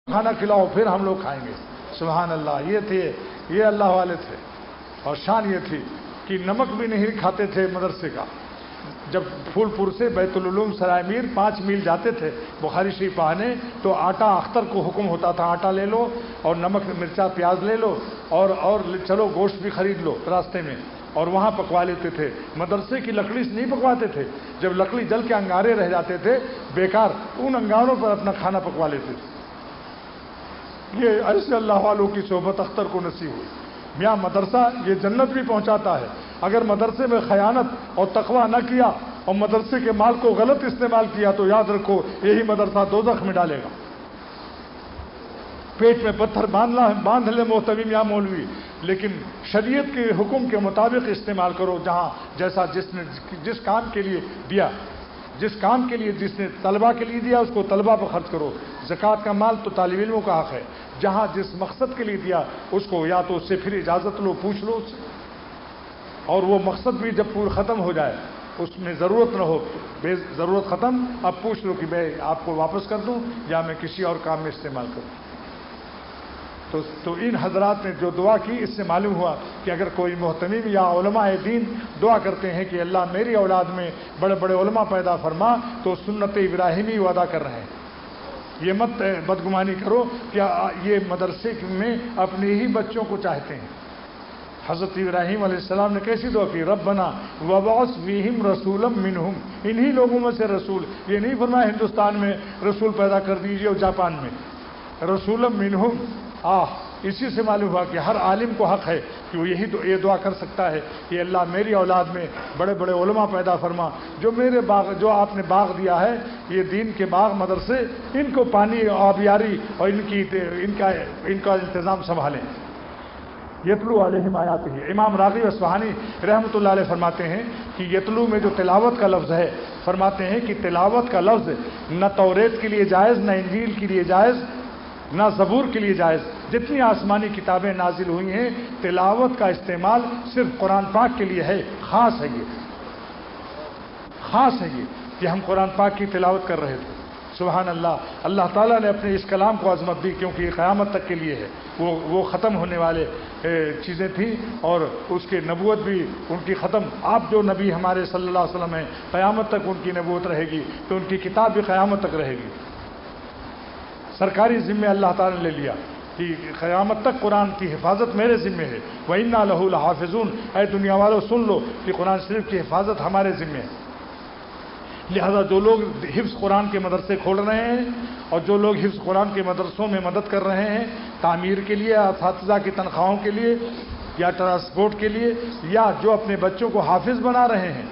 کھانا کھلاؤ پھر ہم لوگ کھائیں گے۔ سبحان اللہ، یہ تھے، یہ اللہ والے تھے۔ اور شان یہ تھی کہ نمک بھی نہیں کھاتے تھے مدرسے کا۔ جب پھول پور سے بیت العلوم سرائے میر 5 میل جاتے تھے بخاری شریف پڑھنے، تو آٹا اختر کو حکم ہوتا تھا آٹا لے لو اور نمک مرچا پیاز لے لو اور چلو گوشت بھی خرید لو راستے میں، اور وہاں پکوا لیتے تھے۔ مدرسے کی لکڑی سے نہیں پکواتے تھے، جب لکڑی جل کے انگارے رہ جاتے تھے بیکار، ان انگاروں پر اپنا کھانا پکوا لیتے تھے۔ یہ ایسے اللہ والوں کی صحبت اختر کو نصیب ہوئی۔ میاں مدرسہ یہ جنت بھی پہنچاتا ہے۔ اگر مدرسے میں خیانت اور تقوی نہ کیا اور مدرسے کے مال کو غلط استعمال کیا تو یاد رکھو یہی مدرسہ دوزخ میں ڈالے گا۔ پیٹ میں پتھر باندھ لے محتمیم یا مولوی، لیکن شریعت کے حکم کے مطابق استعمال کرو، جہاں جیسا جس کام کے لیے دیا، جس کام کے لیے جس نے طلبہ کے لیے دیا اس کو طلبہ پر خرچ کرو۔ زکوٰۃ کا مال تو طالب علموں کا حق ہے، جہاں جس مقصد کے لیے دیا اس کو یا تو اس سے پھر اجازت لو، پوچھ لو اس سے، اور وہ مقصد بھی جب پورا ختم ہو جائے اس میں ضرورت نہ ہو، بے ضرورت ختم، اب پوچھ لو کہ میں آپ کو واپس کر دوں یا میں کسی اور کام میں استعمال کروں۔ تو ان حضرات نے جو دعا کی اس سے معلوم ہوا کہ اگر کوئی محتمم یا علماء دین دعا کرتے ہیں کہ اللہ میری اولاد میں بڑے بڑے علماء پیدا فرما، تو سنت ابراہیمی وہ ادا کر رہے ہیں۔ یہ مت بدگمانی کرو کہ یہ مدرسے میں اپنے ہی بچوں کو چاہتے ہیں۔ حضرت ابراہیم علیہ السلام نے کیسی دعا کی؟ ربنا وبعث فیہم رسولا منہم، انہی لوگوں میں سے رسول، یہ نہیں فرمایا ہندوستان میں رسول پیدا کر دیجئے اور جاپان میں، رسولا منہم۔ اسی سے معلوم ہوا کہ ہر عالم کو حق ہے کہ وہ یہ دعا کر سکتا ہے کہ اللہ میری اولاد میں بڑے بڑے علماء پیدا فرما، جو میرے باغ، جو آپ نے باغ دیا ہے، یہ دین کے باغ مدرسے، ان کو پانی آبیاری اور ان کا انتظام سنبھالیں۔ یتلو علیہم آیاتہ، امام راغب اصفہانی رحمۃ اللہ علیہ فرماتے ہیں کہ یتلو میں جو تلاوت کا لفظ ہے، فرماتے ہیں کہ تلاوت کا لفظ نہ توریت کے لیے جائز، نہ انجیل کے لیے جائز، نہ زبور کے لیے جائز۔ جتنی آسمانی کتابیں نازل ہوئی ہیں تلاوت کا استعمال صرف قرآن پاک کے لیے ہے، خاص ہے یہ کہ ہم قرآن پاک کی تلاوت کر رہے تھے۔ سبحان اللہ، اللہ تعالیٰ نے اپنے اس کلام کو عظمت دی کیونکہ یہ قیامت تک کے لیے ہے، وہ ختم ہونے والے چیزیں تھیں، اور اس کی نبوت بھی ان کی ختم۔ آپ جو نبی ہمارے صلی اللہ علیہ وسلم ہیں، قیامت تک ان کی نبوت رہے گی، تو ان کی کتاب بھی قیامت تک رہے گی۔ سرکاری ذمہ اللہ تعالیٰ نے لے لیا کہ قیامت تک قرآن کی حفاظت میرے ذمہ ہے۔ وَإِنَّا لَهُ لَحَافِظُونَ، اے دنیا والوں سن لو کہ قرآن شریف کی حفاظت ہمارے ذمہ ہے۔ لہذا جو لوگ حفظ قرآن کے مدرسے کھول رہے ہیں اور جو لوگ حفظ قرآن کے مدرسوں میں مدد کر رہے ہیں، تعمیر کے لیے، اساتذہ کی تنخواہوں کے لیے یا ٹرانسپورٹ کے لیے، یا جو اپنے بچوں کو حافظ بنا رہے ہیں،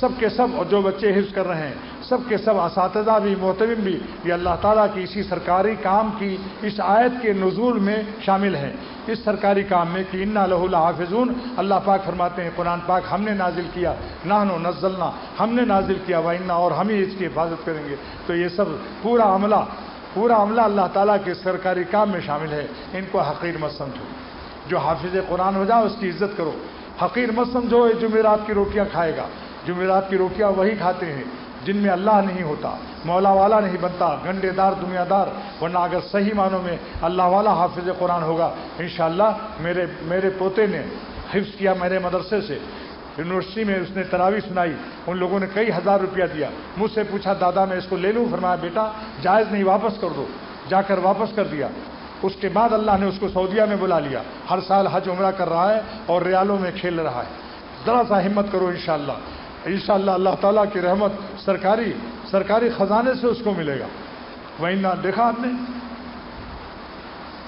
سب کے سب، اور جو بچے حفظ کر رہے ہیں سب کے سب، اساتذہ بھی، محتمم بھی، یہ اللہ تعالیٰ کی اسی سرکاری کام کی اس آیت کے نزول میں شامل ہیں، اس سرکاری کام میں کہ انا لہ لحافظون۔ اللہ پاک فرماتے ہیں قرآن پاک ہم نے نازل کیا، نحن نزلنا، ہم نے نازل کیا، وَإِنَّا، اور ہم ہی اس کی حفاظت کریں گے۔ تو یہ سب پورا عملہ اللہ تعالیٰ کے سرکاری کام میں شامل ہے، ان کو حقیر مت سمجھو۔ جو حافظ قرآن ہو جائے اس کی عزت کرو، حقیر مت سمجھو۔ یہ جمعرات کی روٹیاں کھائے گا، جمعرات کی روٹیاں وہی کھاتے ہیں جن میں اللہ نہیں ہوتا، مولا والا نہیں بنتا، گنڈے دار دنیا دار۔ ورنہ اگر صحیح معنوں میں اللہ والا حافظ قرآن ہوگا، انشاءاللہ میرے پوتے نے حفظ کیا میرے مدرسے سے، یونیورسٹی میں اس نے تراویح سنائی، ان لوگوں نے کئی ہزار روپیہ دیا۔ مجھ سے پوچھا دادا میں اس کو لے لوں؟ فرمایا بیٹا جائز نہیں، واپس کر دو۔ جا کر واپس کر دیا۔ اس کے بعد اللہ نے اس کو سعودیہ میں بلا لیا، ہر سال حج عمرہ کر رہا ہے اور ریالوں میں کھیل رہا ہے۔ ذرا سا ہمت کرو، انشاءاللہ اللہ تعالیٰ کی رحمت سرکاری خزانے سے اس کو ملے گا۔ وہیں دیکھا آپ نے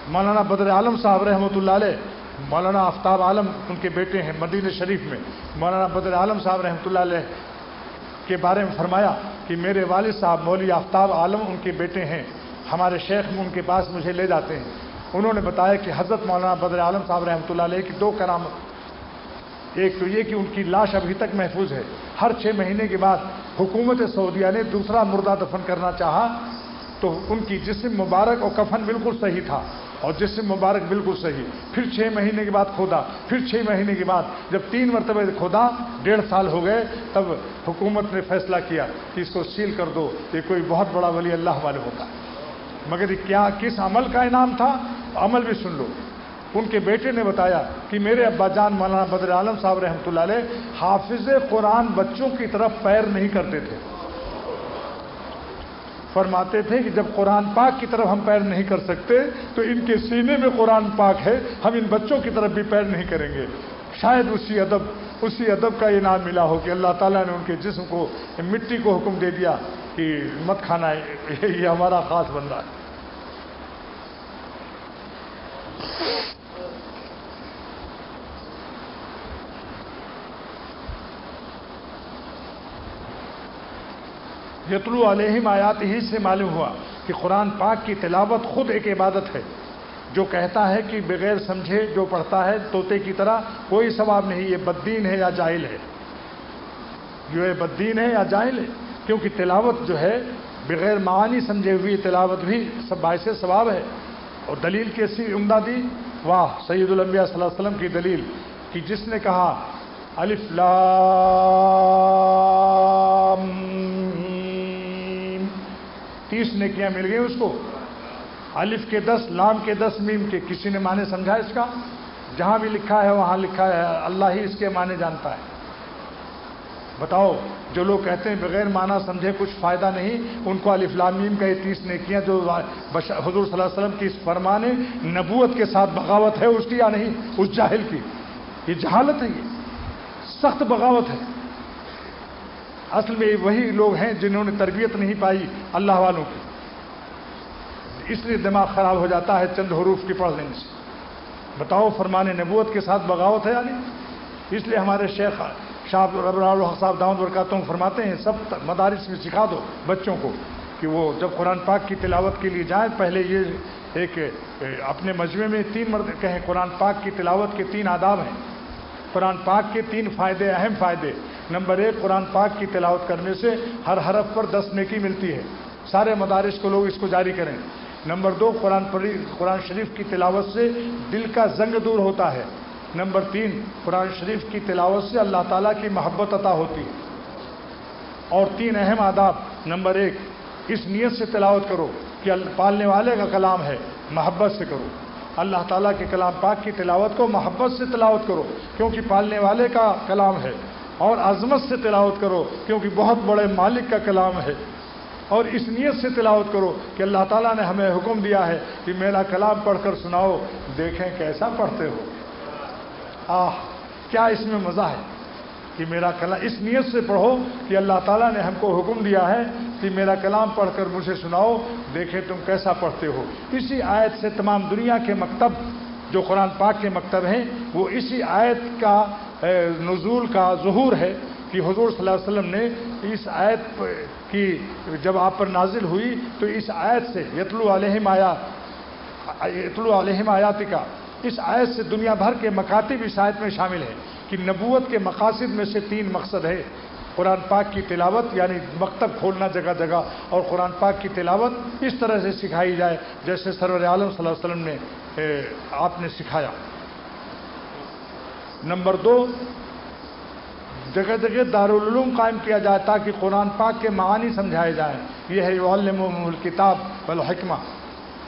مولانا بدر عالم صاحب رحمۃ اللہ علیہ، مولانا آفتاب عالم ان کے بیٹے ہیں، مدینہ شریف میں مولانا بدر عالم صاحب رحمۃ اللہ علیہ کے بارے میں فرمایا کہ میرے والد صاحب مولوی آفتاب عالم ان کے بیٹے ہیں، ہمارے شیخ ان کے پاس مجھے لے جاتے ہیں۔ انہوں نے بتایا کہ حضرت مولانا بدر عالم صاحب رحمۃ اللہ علیہ کی 2 کرامت، ایک تو یہ کہ ان کی لاش ابھی تک محفوظ ہے۔ ہر 6 مہینے کے بعد حکومت سعودیہ نے دوسرا مردہ دفن کرنا چاہا تو ان کی جسم مبارک اور کفن بالکل صحیح تھا، اور جسم مبارک بالکل صحیح، پھر 6 مہینے کے بعد کھودا، پھر 6 مہینے کے بعد جب 3 مرتبہ کھودا، 1.5 سال ہو گئے، تب حکومت نے فیصلہ کیا کہ اس کو سیل کر دو، یہ کوئی بہت بڑا ولی اللہ معلوم ہوتا ہے۔ مگر کیا کس عمل کا انعام تھا؟ عمل بھی سن لو. ان کے بیٹے نے بتایا کہ میرے ابا جان مولانا بدر عالم صاحب رحمۃ اللہ علیہ حافظ قرآن بچوں کی طرف پیر نہیں کرتے تھے. فرماتے تھے کہ جب قرآن پاک کی طرف ہم پیر نہیں کر سکتے تو ان کے سینے میں قرآن پاک ہے، ہم ان بچوں کی طرف بھی پیر نہیں کریں گے. شاید اسی ادب کا انعام ملا ہو کہ اللہ تعالیٰ نے ان کے جسم کو مٹی کو حکم دے دیا کہ مت کھانا ہے، یہ ہمارا خاص بندہ ہے. یتلو علیہم آیات ہی سے معلوم ہوا کہ قرآن پاک کی تلاوت خود ایک عبادت ہے. جو کہتا ہے کہ بغیر سمجھے جو پڑھتا ہے طوطے کی طرح کوئی ثواب نہیں، یہ بددین ہے یا جاہل ہے. جو ہے بددین ہے یا جاہل ہے، کیونکہ تلاوت جو ہے بغیر معانی سمجھے ہوئی تلاوت بھی سب باعث ثواب ہے. اور دلیل کیسی عمدہ دی، واہ سید الانبیاء صلی اللہ علیہ وسلم کی دلیل کہ جس نے کہا الف لام 30 نیکیاں مل گئی اس کو. الف کے 10، لام کے 10، میم کے. کسی نے معنی سمجھا اس کا؟ جہاں بھی لکھا ہے وہاں لکھا ہے، اللہ ہی اس کے معنی جانتا ہے. بتاؤ جو لوگ کہتے ہیں بغیر معنی سمجھے کچھ فائدہ نہیں، ان کو الف لام میم کا یہ 30 نیکیاں جو حضور صلی اللہ علیہ وسلم کی اس فرمان نبوت کے ساتھ بغاوت ہے اس کی یا نہیں؟ اس جاہل کی. یہ جہالت ہے، یہ سخت بغاوت ہے. اصل میں وہی لوگ ہیں جنہوں نے تربیت نہیں پائی اللہ والوں کی، اس لیے دماغ خراب ہو جاتا ہے چند حروف کی پڑھ لینے سے. بتاؤ فرمان نبوت کے ساتھ بغاوت ہے یا نہیں؟ اس لیے ہمارے شیخ شاہ الحق صاحب دامت برکاتہم فرماتے ہیں سب مدارس میں سکھا دو بچوں کو کہ وہ جب قرآن پاک کی تلاوت کے لیے جائیں پہلے یہ ایک اپنے مجمع میں 3 مرتبہ کہیں قرآن پاک کی تلاوت کے 3 آداب ہیں. قرآن پاک کے 3 فائدے، اہم فائدے. نمبر 1، قرآن پاک کی تلاوت کرنے سے ہر حرف پر 10 نیکی ملتی ہے. سارے مدارس کو لوگ اس کو جاری کریں. نمبر 2، قرآن شریف کی تلاوت سے دل کا زنگ دور ہوتا ہے. نمبر 3، قرآن شریف کی تلاوت سے اللہ تعالیٰ کی محبت عطا ہوتی ہے. اور 3 اہم آداب. نمبر 1، اس نیت سے تلاوت کرو کہ پالنے والے کا کلام ہے، محبت سے کرو. اللہ تعالیٰ کے کلام پاک کی تلاوت کو محبت سے تلاوت کرو کیونکہ پالنے والے کا کلام ہے. اور عظمت سے تلاوت کرو کیونکہ بہت بڑے مالک کا کلام ہے. اور اس نیت سے تلاوت کرو کہ اللہ تعالیٰ نے ہمیں حکم دیا ہے کہ میرا کلام پڑھ کر سناؤ، دیکھیں کیسا پڑھتے ہو. کیا اس میں مزہ ہے کہ میرا کلام اس نیت سے پڑھو کہ اللہ تعالیٰ نے ہم کو حکم دیا ہے کہ میرا کلام پڑھ کر مجھے سناؤ، دیکھیں تم کیسا پڑھتے ہو. اسی آیت سے تمام دنیا کے مکتب جو قرآن پاک کے مکتب ہیں وہ اسی آیت کا نزول کا ظہور ہے کہ حضور صلی اللہ علیہ وسلم نے اس آیت کی جب آپ پر نازل ہوئی تو اس آیت سے یتلو علیہم آیاتکا، اس آیت سے دنیا بھر کے مکاتب اس آیت میں شامل ہیں کہ نبوت کے مقاصد میں سے 3 مقصد ہے. قرآن پاک کی تلاوت یعنی مکتب کھولنا جگہ جگہ، اور قرآن پاک کی تلاوت اس طرح سے سکھائی جائے جیسے سرور عالم صلی اللہ علیہ وسلم نے آپ نے سکھایا. نمبر 2، جگہ جگہ دارالعلوم قائم کیا جائے تاکہ قرآن پاک کے معانی سمجھائے جائیں. یہ ہے یعلمہم الکتاب والحکمہ.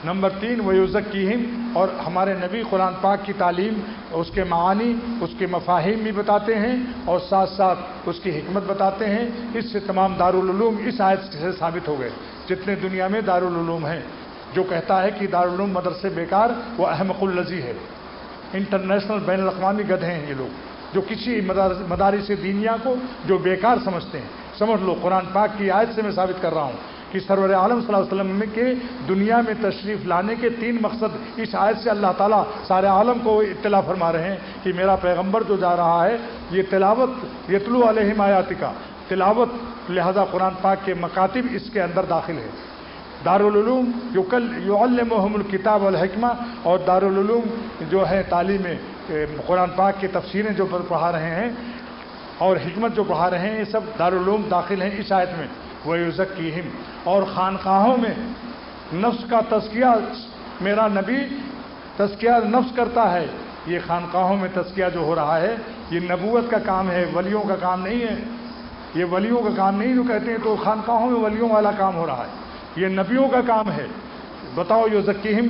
نمبر 3، ویزکیہم، اور ہمارے نبی قرآن پاک کی تعلیم، اس کے معانی، اس کے مفاہیم بھی بتاتے ہیں اور ساتھ ساتھ اس کی حکمت بتاتے ہیں. اس سے تمام دارالعلوم اس آیت سے ثابت ہو گئے. جتنے دنیا میں دارالعلوم ہیں، جو کہتا ہے کہ دارالعلوم مدرسے بیکار وہ احمق الذی ہے. انٹرنیشنل بین الاقوامی گدھے ہیں یہ لوگ جو کسی مدارس دینیا کو جو بیکار سمجھتے ہیں. سمجھ لو قرآن پاک کی آیت سے میں ثابت کر رہا ہوں کہ سرور عالم صلی اللہ علیہ وسلم کے دنیا میں تشریف لانے کے 3 مقصد اس آیت سے اللہ تعالیٰ سارے عالم کو اطلاع فرما رہے ہیں کہ میرا پیغمبر جو جا رہا ہے یہ تلاوت یتلو علیہم آیاتکا تلاوت، لہذا قرآن پاک کے مکاتب اس کے اندر داخل ہے. دارالعلوم یعلمہم الکتاب والحکمہ، اور دارالعلوم جو ہے تعلیم قرآن پاک کی تفسیریں جو پڑھا رہے ہیں اور حکمت جو پڑھا رہے ہیں، یہ سب دارالعلوم داخل ہیں اس آیت میں. وَيُزَكِّيهِمْ، اور خانقاہوں میں نفس کا تزکیہ، میرا نبی تزکیہ نفس کرتا ہے. یہ خانقاہوں میں تزکیہ جو ہو رہا ہے یہ نبوت کا کام ہے، ولیوں کا کام نہیں ہے. یہ ولیوں کا کام نہیں جو کہتے ہیں تو خانقاہوں میں ولیوں والا کام ہو رہا ہے. یہ نبیوں کا کام ہے. بتاؤ یزکیہم